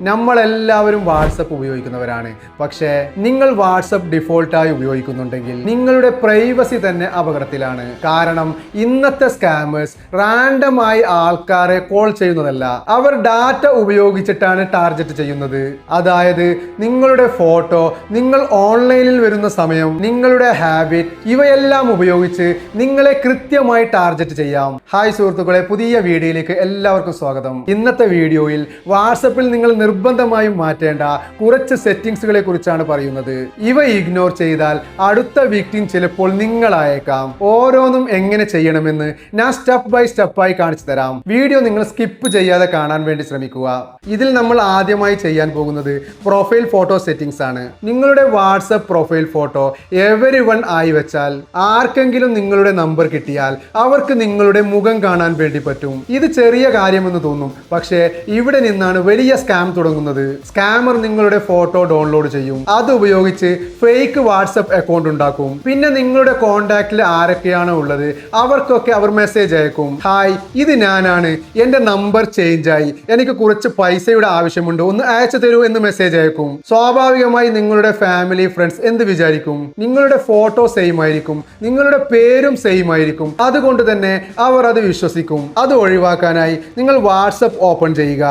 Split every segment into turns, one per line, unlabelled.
നമ്മളെല്ലാവരും വാട്സപ്പ് ഉപയോഗിക്കുന്നവരാണ്. പക്ഷേ നിങ്ങൾ വാട്സപ്പ് ഡിഫോൾട്ടായി ഉപയോഗിക്കുന്നുണ്ടെങ്കിൽ നിങ്ങളുടെ പ്രൈവസി തന്നെ അപകടത്തിലാണ്. കാരണം ഇന്നത്തെ സ്കാമേഴ്സ് റാൻഡമായി ആൾക്കാരെ കോൾ ചെയ്യുന്നതല്ല, അവർ ഡാറ്റ ഉപയോഗിച്ചിട്ടാണ് ടാർഗറ്റ് ചെയ്യുന്നത്. അതായത് നിങ്ങളുടെ ഫോട്ടോ, നിങ്ങൾ ഓൺലൈനിൽ വരുന്ന സമയം, നിങ്ങളുടെ ഹാബിറ്റ്, ഇവയെല്ലാം ഉപയോഗിച്ച് നിങ്ങളെ കൃത്യമായി ടാർഗറ്റ് ചെയ്യാം. ഹായ് സുഹൃത്തുക്കളെ, പുതിയ വീഡിയോയിലേക്ക് എല്ലാവർക്കും സ്വാഗതം. ഇന്നത്തെ വീഡിയോയിൽ വാട്സപ്പിൽ നിങ്ങൾ നിർബന്ധമായും മാറ്റേണ്ട കുറച്ച് സെറ്റിംഗ്സുകളെ കുറിച്ചാണ് പറയുന്നത്. ഇവ ഇഗ്നോർ ചെയ്താൽ അടുത്ത വിക്ടിം ചിലപ്പോൾ നിങ്ങളായേക്കാം. ഓരോന്നും എങ്ങനെ ചെയ്യണമെന്ന് ഞാൻ സ്റ്റെപ്പ് ബൈ സ്റ്റെപ്പായി കാണിച്ചു തരാം. വീഡിയോ നിങ്ങൾ സ്കിപ്പ് ചെയ്യാതെ കാണാൻ വേണ്ടി ശ്രമിക്കുക. ഇതിൽ നമ്മൾ ആദ്യമായി ചെയ്യാൻ പോകുന്നത് പ്രൊഫൈൽ ഫോട്ടോ സെറ്റിംഗ്സ് ആണ്. നിങ്ങളുടെ വാട്സപ്പ് പ്രൊഫൈൽ ഫോട്ടോ എവരിവൺ ആയി വെച്ചാൽ ആർക്കെങ്കിലും നിങ്ങളുടെ നമ്പർ കിട്ടിയാൽ അവർക്ക് നിങ്ങളുടെ മുഖം കാണാൻ വേണ്ടി പറ്റും. ഇത് ചെറിയ കാര്യമെന്ന് തോന്നും, പക്ഷേ ഇവിടെ നിന്നാണ് വലിയ സ്കാം തുടങ്ങുന്നത്. സ്കാമർ നിങ്ങളുടെ ഫോട്ടോ ഡൗൺലോഡ് ചെയ്യും, അത് ഉപയോഗിച്ച് ഫേക്ക് വാട്സപ്പ് അക്കൗണ്ട് ഉണ്ടാക്കും. പിന്നെ നിങ്ങളുടെ കോണ്ടാക്റ്റിൽ ആരൊക്കെയാണോ ഉള്ളത് അവർക്കൊക്കെ അവർ മെസ്സേജ് അയക്കും. ഹായ്, ഇത് ഞാനാണ്, എന്റെ നമ്പർ ചേഞ്ച് ആയി, എനിക്ക് കുറച്ച് പൈസയുടെ ആവശ്യമുണ്ട്, ഒന്ന് അയച്ചു തരൂ എന്ന് മെസ്സേജ് അയക്കും. സ്വാഭാവികമായി നിങ്ങളുടെ ഫാമിലി, ഫ്രണ്ട്സ് എന്ത് വിചാരിക്കും? നിങ്ങളുടെ ഫോട്ടോ സെയിം ആയിരിക്കും, നിങ്ങളുടെ പേരും സെയിം ആയിരിക്കും. അതുകൊണ്ട് തന്നെ അവർ അത് വിശ്വസിക്കും. അത് ഒഴിവാക്കാനായി നിങ്ങൾ വാട്സപ്പ് ഓപ്പൺ ചെയ്യുക.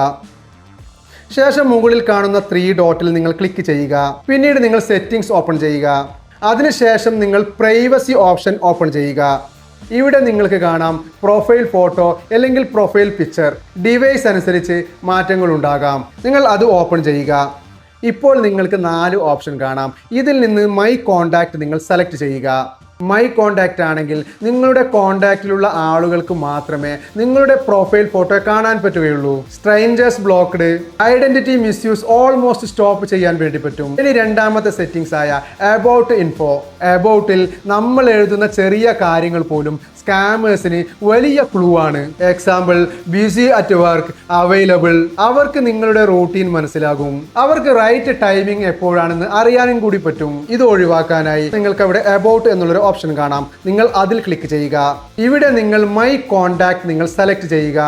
ശേഷം മുകളിൽ കാണുന്ന 3 ഡോട്ടിൽ നിങ്ങൾ ക്ലിക്ക് ചെയ്യുക. പിന്നീട് നിങ്ങൾ സെറ്റിംഗ്സ് ഓപ്പൺ ചെയ്യുക. അതിനുശേഷം നിങ്ങൾ പ്രൈവസി ഓപ്ഷൻ ഓപ്പൺ ചെയ്യുക. ഇവിടെ നിങ്ങൾക്ക് കാണാം പ്രൊഫൈൽ ഫോട്ടോ അല്ലെങ്കിൽ പ്രൊഫൈൽ പിക്ചർ. ഡിവൈസ് അനുസരിച്ച് മാറ്റങ്ങൾ ഉണ്ടാകാം. നിങ്ങൾ അത് ഓപ്പൺ ചെയ്യുക. ഇപ്പോൾ നിങ്ങൾക്ക് 4 ഓപ്ഷൻ കാണാം. ഇതിൽ നിന്ന് മൈ കോണ്ടാക്ട് നിങ്ങൾ സെലക്ട് ചെയ്യുക. മൈ കോണ്ടാക്റ്റ് ആണെങ്കിൽ നിങ്ങളുടെ കോണ്ടാക്റ്റിലുള്ള ആളുകൾക്ക് മാത്രമേ നിങ്ങളുടെ പ്രൊഫൈൽ ഫോട്ടോ കാണാൻ പറ്റുകയുള്ളൂ. Strangers blocked, identity misuse almost stop ചെയ്യാൻ വേണ്ടി പറ്റും. ഇനി രണ്ടാമത്തെ സെറ്റിംഗ്സ് ആയ അബൌട്ട് ഇൻഫോ. അബൌട്ടിൽ നമ്മൾ എഴുതുന്ന ചെറിയ കാര്യങ്ങൾ പോലും സ്കാമേഴ്സിന് വലിയ ക്ലൂ ആണ്. Example, busy at work, available. അവർക്ക് നിങ്ങളുടെ റൂട്ടീൻ മനസ്സിലാകും, അവർക്ക് റൈറ്റ് ടൈമിംഗ് എപ്പോഴാണെന്ന് അറിയാനും കൂടി പറ്റും. ഇത് ഒഴിവാക്കാനായി നിങ്ങൾക്ക് അവിടെ അബൌട്ട് എന്നുള്ളൊരു ഓപ്ഷൻ കാണാം. നിങ്ങൾ അതിൽ ക്ലിക്ക് ചെയ്യുക. ഇവിടെ നിങ്ങൾ മൈ കോണ്ടാക്ട് നിങ്ങൾ സെലക്ട് ചെയ്യുക.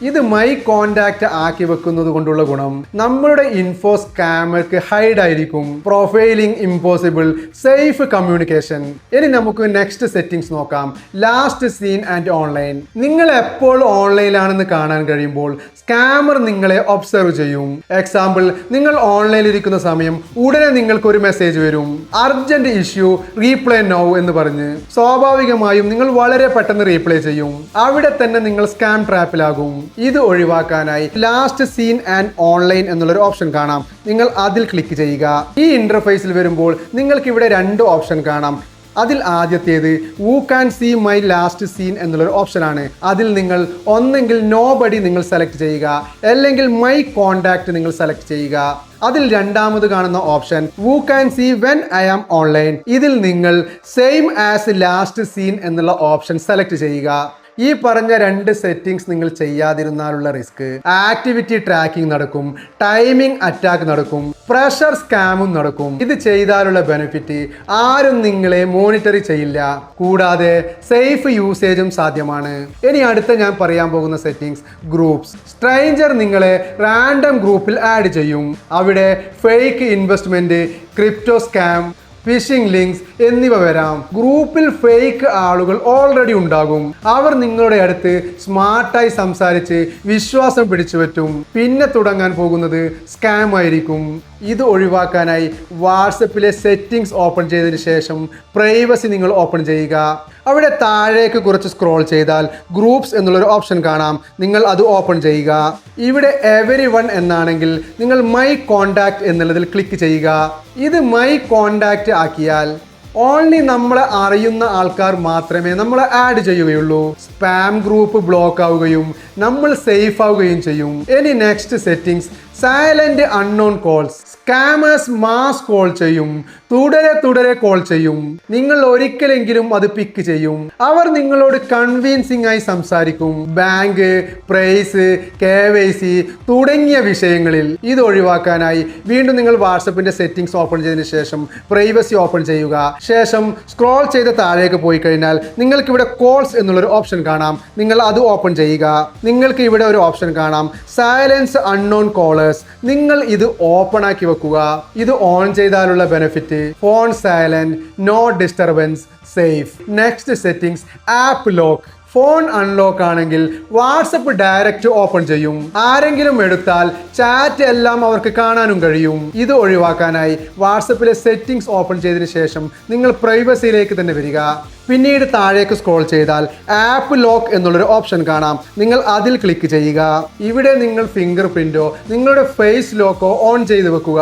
ഇത് മൈ കോണ്ടാക്ട് ആക്കി വെക്കുന്നത് കൊണ്ടുള്ള ഗുണം, നമ്മളുടെ ഇൻഫോ സ്കാമർക്ക് ഹൈഡ് ആയിരിക്കും. Profiling impossible, safe communication. ഇനി നമുക്ക് നെക്സ്റ്റ് സെറ്റിംഗ്സ് നോക്കാം. Last seen and online. നിങ്ങൾ എപ്പോൾ ഓൺലൈനിലാണെന്ന് കാണാൻ കഴിയുമ്പോൾ സ്കാമർ നിങ്ങളെ ഒബ്സർവ് ചെയ്യും. എക്സാമ്പിൾ, നിങ്ങൾ ഓൺലൈനിൽ ഇരിക്കുന്ന സമയം ഉടനെ നിങ്ങൾക്ക് ഒരു മെസ്സേജ് വരും, അർജന്റ് ഇഷ്യൂ, റീപ്ലൈ നൗ എന്ന് പറഞ്ഞ്. സ്വാഭാവികമായും നിങ്ങൾ വളരെ പെട്ടെന്ന് റീപ്ലൈ ചെയ്യും. അവിടെ തന്നെ നിങ്ങൾ സ്കാം ട്രാപ്പിലാകും. ഇത് ഒഴിവാക്കാനായി ലാസ്റ്റ് സീൻ ആൻഡ് ഓൺലൈൻ എന്നുള്ളൊരു ഓപ്ഷൻ കാണാം. നിങ്ങൾ അതിൽ ക്ലിക്ക് ചെയ്യുക. ഈ ഇന്റർഫേസിൽ വരുമ്പോൾ നിങ്ങൾക്ക് ഇവിടെ 2 ഓപ്ഷൻ കാണാം. അതിൽ ആദ്യത്തേത് who can see my last seen എന്നുള്ളൊരു ഓപ്ഷൻ ആണ്. അതിൽ നിങ്ങൾ ഒന്നെങ്കിൽ നോബഡി നിങ്ങൾ സെലക്ട് ചെയ്യുക, അല്ലെങ്കിൽ മൈ കോണ്ടാക്ട് നിങ്ങൾ സെലക്ട് ചെയ്യുക. അതിൽ രണ്ടാമത് കാണുന്ന option who can see when I am online. ഇതിൽ നിങ്ങൾ സെയിം ആസ് ലാസ്റ്റ് സീൻ എന്നുള്ള ഓപ്ഷൻ സെലക്ട് ചെയ്യുക. ഈ പറഞ്ഞ 2 സെറ്റിംഗ്സ് നിങ്ങൾ ചെയ്യാതിരുന്നാലുള്ള റിസ്ക്, ആക്ടിവിറ്റി ട്രാക്കിംഗ് നടക്കും, ടൈമിംഗ് അറ്റാക്ക് നടക്കും, പ്രഷർ സ്കാമും നടക്കും. ഇത് ചെയ്താലുള്ള ബെനിഫിറ്റ്, ആരും നിങ്ങളെ മോണിറ്റർ ചെയ്യില്ല, കൂടാതെ സേഫ് യൂസേജും സാധ്യമാണ്. ഇനി അടുത്ത ഞാൻ പറയാൻ പോകുന്ന സെറ്റിംഗ്സ്, ഗ്രൂപ്പ്സ്. സ്ട്രേഞ്ചർ നിങ്ങളെ റാൻഡം ഗ്രൂപ്പിൽ ആഡ് ചെയ്യും. അവിടെ fake investment, crypto scam, phishing links എന്നിവ വരാം. ഗ്രൂപ്പിൽ ഫേക്ക് ആളുകൾ ഓൾറെഡി ഉണ്ടാകും. അവർ നിങ്ങളുടെ അടുത്ത് സ്മാർട്ടായി സംസാരിച്ച് വിശ്വാസം പിടിച്ചു പറ്റും. പിന്നെ തുടങ്ങാൻ പോകുന്നത് സ്കാം ആയിരിക്കും. ഇത് ഒഴിവാക്കാനായി വാട്സപ്പിലെ സെറ്റിംഗ്സ് ഓപ്പൺ ചെയ്തതിന് ശേഷം പ്രൈവസി നിങ്ങൾ ഓപ്പൺ ചെയ്യുക. അവിടെ താഴേക്ക് കുറച്ച് സ്ക്രോൾ ചെയ്താൽ ഗ്രൂപ്പ്സ് എന്നുള്ളൊരു ഓപ്ഷൻ കാണാം. നിങ്ങൾ അത് ഓപ്പൺ ചെയ്യുക. ഇവിടെ എവരിവൺ എന്നാണെങ്കിൽ നിങ്ങൾ മൈ കോണ്ടാക്ട് എന്നുള്ളതിൽ ക്ലിക്ക് ചെയ്യുക. ഇത് മൈ കോണ്ടാക്ട് ആക്കിയാൽ ഓൺലി നമ്മളെ അറിയുന്ന ആൾക്കാർ മാത്രമേ നമ്മളെ ആഡ് ചെയ്യുകയുള്ളൂ. സ്പാം ഗ്രൂപ്പ് ബ്ലോക്ക് ആവുകയും നമ്മൾ സേഫ് ആവുകയും ചെയ്യും. ഇനി next settings, silent unknown calls. Scammers mass call ചെയ്യും, തുടരെ കോൾ ചെയ്യും. നിങ്ങൾ ഒരിക്കലെങ്കിലും അത് പിക്ക് ചെയ്യും. അവർ നിങ്ങളോട് കൺവിൻസിംഗ് ആയി സംസാരിക്കും, ബാങ്ക്, പ്രൈസ്, KYC തുടങ്ങിയ വിഷയങ്ങളിൽ. ഇത് ഒഴിവാക്കാനായി വീണ്ടും നിങ്ങൾ വാട്സപ്പിന്റെ സെറ്റിംഗ്സ് ഓപ്പൺ ചെയ്തതിനു ശേഷം പ്രൈവസി ഓപ്പൺ ചെയ്യുക. ശേഷം സ്ക്രോൾ ചെയ്ത് താഴേക്ക് പോയി കഴിഞ്ഞാൽ നിങ്ങൾക്ക് ഇവിടെ കോൾസ് എന്നുള്ളൊരു ഓപ്ഷൻ കാണാം. നിങ്ങൾ അത് ഓപ്പൺ ചെയ്യുക. നിങ്ങൾക്ക് ഇവിടെ ഒരു ഓപ്ഷൻ കാണാം, സൈലൻസ് അൺനോൺ കോളേഴ്സ്. പ്ലസ് നിങ്ങൾ ഇത് ഓപ്പൺ ആക്കി വെക്കുക. ഇത് ഓൺ ചെയ്താലുള്ള benefit phone silent, no disturbance, safe. Next settings, app lock. Phone unlock ആണെങ്കിൽ വാട്സപ്പ് ഡയറക്റ്റ് ഓപ്പൺ ചെയ്യും. ആരെങ്കിലും എടുത്താൽ ചാറ്റ് എല്ലാം അവർക്ക് കാണാനും കഴിയും. ഇത് ഒഴിവാക്കാനായി വാട്സപ്പിലെ സെറ്റിംഗ്സ് ഓപ്പൺ ചെയ്തതിനു ശേഷം നിങ്ങൾ പ്രൈവസിയിലേക്ക് തന്നെ വരിക. പിന്നീട് താഴേക്ക് സ്ക്രോൾ ചെയ്താൽ ആപ്പ് ലോക്ക് എന്നുള്ളൊരു ഓപ്ഷൻ കാണാം. നിങ്ങൾ അതിൽ ക്ലിക്ക് ചെയ്യുക. ഇവിടെ നിങ്ങൾ ഫിംഗർ പ്രിന്റോ നിങ്ങളുടെ ഫേസ് ലോക്കോ ഓൺ ചെയ്ത് വെക്കുക.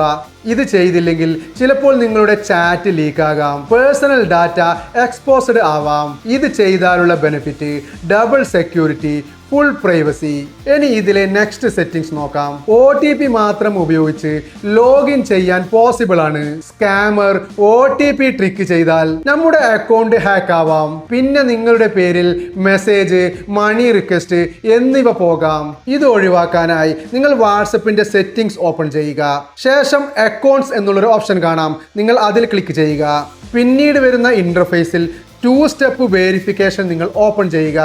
ഇത് ചെയ്തില്ലെങ്കിൽ ചിലപ്പോൾ നിങ്ങളുടെ ചാറ്റ് ലീക്ക് ആകാം, പേഴ്സണൽ ഡാറ്റ എക്സ്പോസ്ഡ് ആവാം. ഇത് ചെയ്താലുള്ള benefit double security, full privacy. ഇനി ഇതിലെ നെക്സ്റ്റ് സെറ്റിംഗ്സ് നോക്കാം. OTP മാത്രം ഉപയോഗിച്ച് ലോഗിൻ ചെയ്യാൻ പോസിബിൾ ആണ്. സ്കാമർ OTP ട്രിക്ക് ചെയ്താൽ നമ്മുടെ അക്കൗണ്ട് ഹാക്ക് ആവാം. പിന്നെ നിങ്ങളുടെ പേരിൽ മെസ്സേജ്, മണി റിക്വസ്റ്റ് എന്നിവ പോകാം. ഇത് ഒഴിവാക്കാനായി നിങ്ങൾ വാട്സപ്പിന്റെ സെറ്റിംഗ്സ് ഓപ്പൺ ചെയ്യുക. ശേഷം അക്കൗണ്ട്സ് എന്നുള്ളൊരു ഓപ്ഷൻ കാണാം. നിങ്ങൾ അതിൽ ക്ലിക്ക് ചെയ്യുക. പിന്നീട് വരുന്ന ഇന്റർഫേസിൽ 2 സ്റ്റെപ്പ് വെരിഫിക്കേഷൻ നിങ്ങൾ ഓപ്പൺ ചെയ്യുക.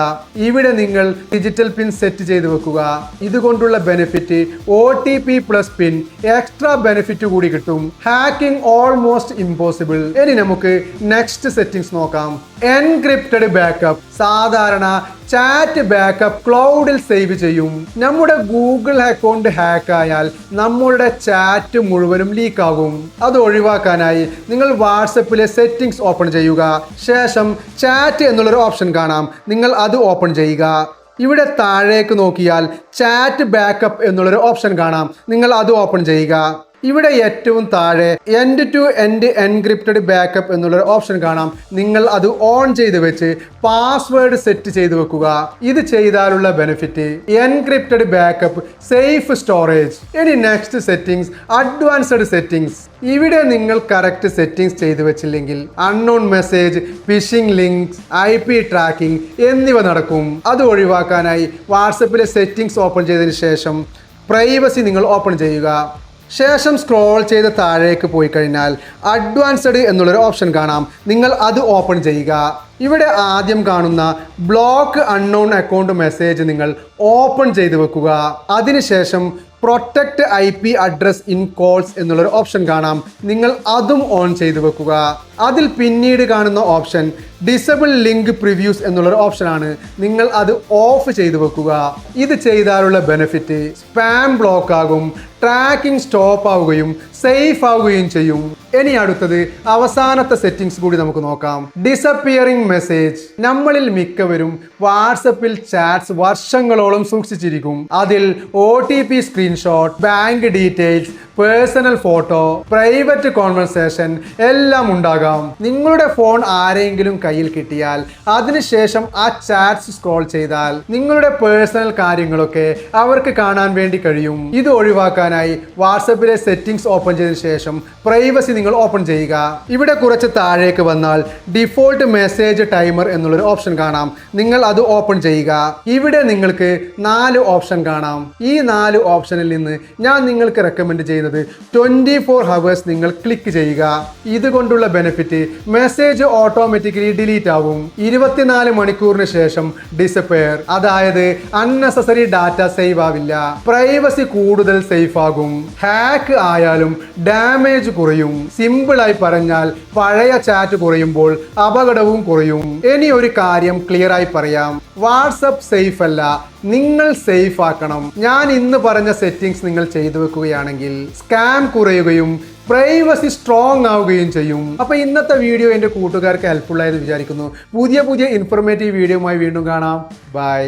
ഇവിടെ നിങ്ങൾ ഡിജിറ്റൽ പിൻ സെറ്റ് ചെയ്ത് വെക്കുക. ഇതുകൊണ്ടുള്ള ബെനിഫിറ്റ് OTP പ്ലസ് പിൻ എക്സ്ട്രാ ബെനിഫിറ്റ് കൂടി കിട്ടും. Hacking almost impossible. ഇനി നമുക്ക് നെക്സ്റ്റ് സെറ്റിംഗ്സ് നോക്കാം. Encrypted backup. സാധാരണ ചാറ്റ് ബാക്കപ്പ് ക്ലൗഡിൽ സേവ് ചെയ്യും. നമ്മുടെ ഗൂഗിൾ അക്കൗണ്ട് ഹാക്ക് ആയാൽ നമ്മളുടെ ചാറ്റ് മുഴുവനും ലീക്ക് ആകും. അത് ഒഴിവാക്കാനായി നിങ്ങൾ വാട്സപ്പിലെ സെറ്റിംഗ്സ് ഓപ്പൺ ചെയ്യുക. ശേഷം ചാറ്റ് എന്നുള്ളൊരു ഓപ്ഷൻ കാണാം. നിങ്ങൾ അത് ഓപ്പൺ ചെയ്യുക. ഇവിടെ താഴേക്ക് നോക്കിയാൽ ചാറ്റ് ബാക്കപ്പ് എന്നുള്ളൊരു ഓപ്ഷൻ കാണാം. നിങ്ങൾ അത് ഓപ്പൺ ചെയ്യുക. ഇവിടെ ഏറ്റവും താഴെ end to end encrypted backup എന്നുള്ളൊരു ഓപ്ഷൻ കാണാം. നിങ്ങൾ അത് ഓൺ ചെയ്ത് വെച്ച് പാസ്വേഡ് സെറ്റ് ചെയ്ത് വെക്കുക. ഇത് ചെയ്താലുള്ള benefit encrypted backup, safe storage. ഇനി നെക്സ്റ്റ് സെറ്റിംഗ്സ്, അഡ്വാൻസ്ഡ് സെറ്റിംഗ്സ്. ഇവിടെ നിങ്ങൾ കറക്റ്റ് സെറ്റിംഗ്സ് ചെയ്തു വെച്ചില്ലെങ്കിൽ unknown message, phishing links, IP tracking എന്നിവ നടക്കും. അത് ഒഴിവാക്കാനായി വാട്സപ്പിലെ സെറ്റിംഗ്സ് ഓപ്പൺ ചെയ്തതിന് ശേഷം പ്രൈവസി നിങ്ങൾ ഓപ്പൺ ചെയ്യുക. ശേഷം സ്ക്രോൾ ചെയ്ത് താഴേക്ക് പോയി കഴിഞ്ഞാൽ അഡ്വാൻസ്ഡ് എന്നുള്ളൊരു ഓപ്ഷൻ കാണാം. നിങ്ങൾ അത് ഓപ്പൺ ചെയ്യുക. ഇവിടെ ആദ്യം കാണുന്ന ബ്ലോക്ക് അൺനോൺ അക്കൗണ്ട് മെസ്സേജ് നിങ്ങൾ ഓപ്പൺ ചെയ്ത് വെക്കുക. അതിനുശേഷം protect IP address in calls എന്നുള്ളൊരു ഓപ്ഷൻ കാണാം. നിങ്ങൾ അതും ഓൺ ചെയ്ത് വെക്കുക. അതിൽ പിന്നീട് കാണുന്ന ഓപ്ഷൻ ഡിസബിൾ ലിങ്ക് പ്രിവ്യൂസ് എന്നുള്ളൊരു ഓപ്ഷനാണ്. നിങ്ങൾ അത് ഓഫ് ചെയ്ത് വെക്കുക. ഇത് ചെയ്താലുള്ള ബെനിഫിറ്റ് സ്പാം ബ്ലോക്ക് ആകും, ട്രാക്കിംഗ് സ്റ്റോപ്പ് ആവുകയും സേഫ് ആവുകയും ചെയ്യും. ഇനി അടുത്തത് അവസാനത്തെ സെറ്റിംഗ്സ് കൂടി നമുക്ക് നോക്കാം. Disappearing message. നമ്മളിൽ മിക്കവരും വാട്സപ്പിൽ ചാറ്റ്സ് വർഷങ്ങളോളം സൂക്ഷിച്ചിരിക്കും. അതിൽ OTP screenshot, bank details, personal photo, private conversation എല്ലാം ഉണ്ടാകാം. നിങ്ങളുടെ ഫോൺ ആരെങ്കിലും കയ്യിൽ കിട്ടിയാൽ അതിനുശേഷം ആ ചാറ്റ്സ് സ്ക്രോൾ ചെയ്താൽ നിങ്ങളുടെ പേഴ്സണൽ കാര്യങ്ങളൊക്കെ അവർക്ക് കാണാൻ വേണ്ടി കഴിയും. ഇത് ഒഴിവാക്കാനായി വാട്സപ്പിലെ സെറ്റിംഗ്സ് ഓപ്പൺ ചെയ്തതിനു ശേഷം പ്രൈവസി നിങ്ങൾ ഓപ്പൺ ചെയ്യുക. ഇവിടെ കുറച്ച് താഴേക്ക് വന്നാൽ ഡിഫോൾട്ട് മെസ്സേജ് ടൈമർ എന്നുള്ളൊരു ഓപ്ഷൻ കാണാം. നിങ്ങൾ അത് ഓപ്പൺ ചെയ്യുക. ഇവിടെ നിങ്ങൾക്ക് 4 ഓപ്ഷൻ കാണാം. ഈ 4 ഓപ്ഷനിൽ നിന്ന് ഞാൻ നിങ്ങൾക്ക് റെക്കമെൻഡ് ചെയ്യുന്നത് 24 hours നിങ്ങൾ ക്ലിക്ക് ചെയ്യുക. ഇതുകൊണ്ടുള്ള ബെനിഫിറ്റ് മെസ്സേജ് ഓട്ടോമാറ്റിക്കലി ഡിലീറ്റ് ആവും. 24 മണിക്കൂറിന് ശേഷം ഡിസപ്പയർ, അതായത് അൺനെസസറി ഡാറ്റ സേവ് ആവില്ല. പ്രൈവസി കൂടുതൽ സേഫ് ആകും. ഹാക്ക് ആയാലും ഡാമേജ് കുറയും. സിമ്പിളായി പറഞ്ഞാൽ പഴയ ചാറ്റ് കുറയുമ്പോൾ അപകടവും കുറയും. ഇനി ഒരു കാര്യം ക്ലിയർ ആയി പറയാം, വാട്സപ്പ് സേഫ് അല്ല, നിങ്ങൾ സേഫ് ആക്കണം. ഞാൻ ഇന്ന് പറഞ്ഞ സെറ്റിംഗ്സ് നിങ്ങൾ ചെയ്തു വെക്കുകയാണെങ്കിൽ സ്കാം കുറയുകയും പ്രൈവസി സ്ട്രോങ് ആവുകയും ചെയ്യും. അപ്പോൾ ഇന്നത്തെ വീഡിയോ എൻ്റെ കൂട്ടുകാർക്ക് ഹെൽപ്ഫുൾ ആയെന്ന് വിചാരിക്കുന്നു. പുതിയ ഇൻഫോർമേറ്റീവ് വീഡിയോയുമായി വീണ്ടും കാണാം. ബൈ.